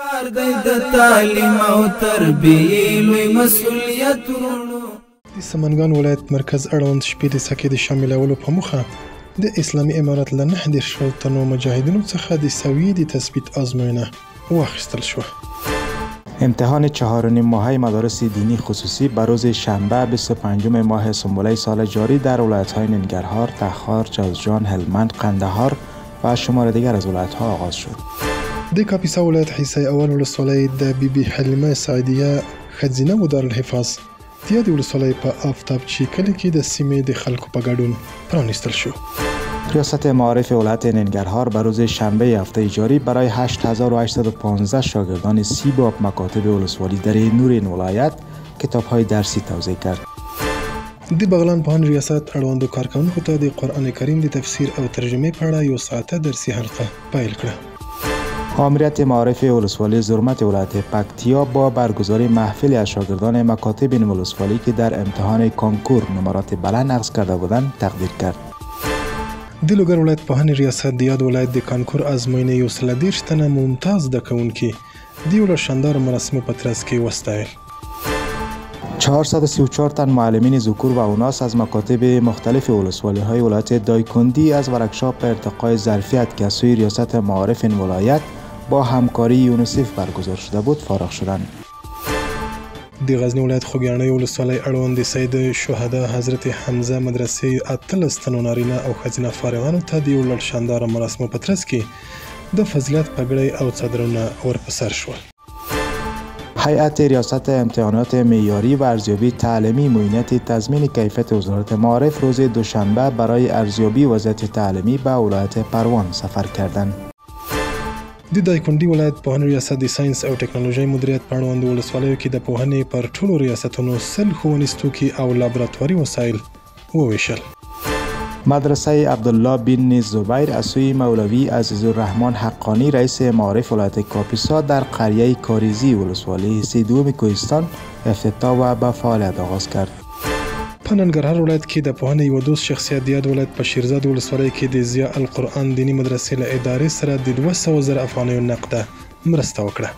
کار دی د تعلیم او تربیې لوی مسؤلیت ورونو. د سمنګان ولایت مرکز اړوند شپې د سکې د شاملولو په موخه د اسلامي امارت له 9 تنو مجاهدینو څخه د سویې د تثبیت آزموینه واخیستل شوه. امتحان 4.5 ماهه مدارس دینی خصوصی بر روز شنبه 25 ماه سنبله سال جاری در ولایت‌های ننگرهار، تخار، جوزجان، هلمند، قندهار و شمار دیگر از ولایت‌ها آغاز شد. د کاپیسا ولایت حصه اول ولسوالۍ د بیبي حلیمه سعیدیه ښځینه و دارالحفاظ د یادې ولسوالۍ په آفتابچي کلي کې د سیمې د خلکو په ګډون پرانیستل شو. ریاست معارف ولایت ننگرهار بر روز شنبه هفته جاری برای 8815 شاگردان 30 باب مکاتب ولسوالی در نور این ولایت کتاب‌های درسی توزیع کرد. د بغلان پوهنې ریاست اړوندو کارکوونکو ته د قرآن کریم د تفسیر او ترجمې په اړه یو ساعته درسي حلقه پیل کړه. آمریت معارف ولسوالی زرمت ولایت پکتیا با برگزاری محفلی از شاگردان مکاتب این ولسوالی که در امتحان کنکور نمرات بلند نقض کرده بودند تقدیر کرد. د لوګر ولایت پوهنې ریاست د یاد ولایت د کانکور ازموینې یو سل 30 تنه ممتاز زده کوونکي د یو شاندار مراسمو په ترڅ کې وستایل. 434 تن معلمین ذکور و اناث از مکاتب مختلف ولسوالی‌های ولایت دایکندی از ورکشاپ ارتقای ظرفیت که از سوی ریاست معارف این ولایت با همکاری یونیسف برگزار شده بود فارغ شدند. د غزنی ولایت خوږیاڼۍ ولسوالۍ اړوند د سید شهدا حضرت حمزه مدرسې 18 تنو نارینه او ښځینه فارغانو ته د یو لوړ شانداره مراسمو په ترڅ کې د فضیلت پګړۍ او څادرونه ورپسر شول. هیئت ریاست امتحانات معیاری و ارزیابی تعلیمی معاینت تضمین کیفیت وزارت معارف روز دوشنبه برای ارزیابی وضعیت تعلیمی به ولایت پروان سفر کردند. د دایکندي ولایت پوهنې ریاست د ساينس او ټکنالوژي مدیریت په اړوند ولسوالیو کې د پوهنې پر ټولو ریاستونو 100 ښوونیز توکي او لابراتواري وسایل وویشل. مدرسه عبدالله بن زبیر از سوی مولوی عزیزالرحمن حقانی رئیس معارف ولایت کاپیسا در قریه کاریزی ولسوالی حصه دوم کوهستان افتتاح و به فعالیت آغاز کرد. په ننګرهار ولایت کې د پوهنې یو دوست شخصیت د یاد ولایت په شیرزاد ولسوالۍ کې د ضیا القرآن دینی مدرسې له ادارې سره د 200,000 افغانیو نقده مرسته وکړه.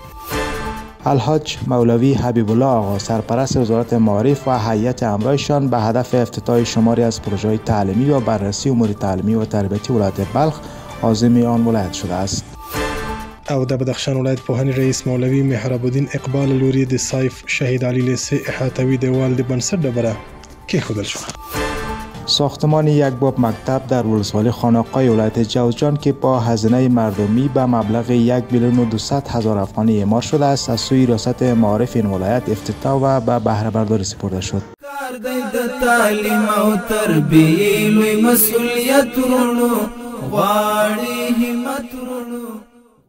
الحاج مولوی حبیب الله آقا سرپرست وزارت معارف و هیئت همراهشان به هدف افتتاح شماری از پروژه‌های تعلیمی و بررسی امور تعلیمی و تربیتی ولایت بلخ عازم آن ولایت شده است. او د بدخشان ولایت پوهنې رئیس مولوی محراب الدین اقبال لوري د سایف شهید علی لیسه احاطوي دیوال د بنسټ ډبره کېښودل شوه. ساختمان یک باب مکتب در ولسوالی خانقاه ولایت جوزجان که با هزینه مردمی به مبلغ 1,200,000 افغانی اعمار شده است از سوی ریاست معارف این ولایت افتتاح و به بهره برداری سپرده شد. کار دی د تعلیم او تربیې لوی مسؤلیت ورونو غواړي همت ورونو.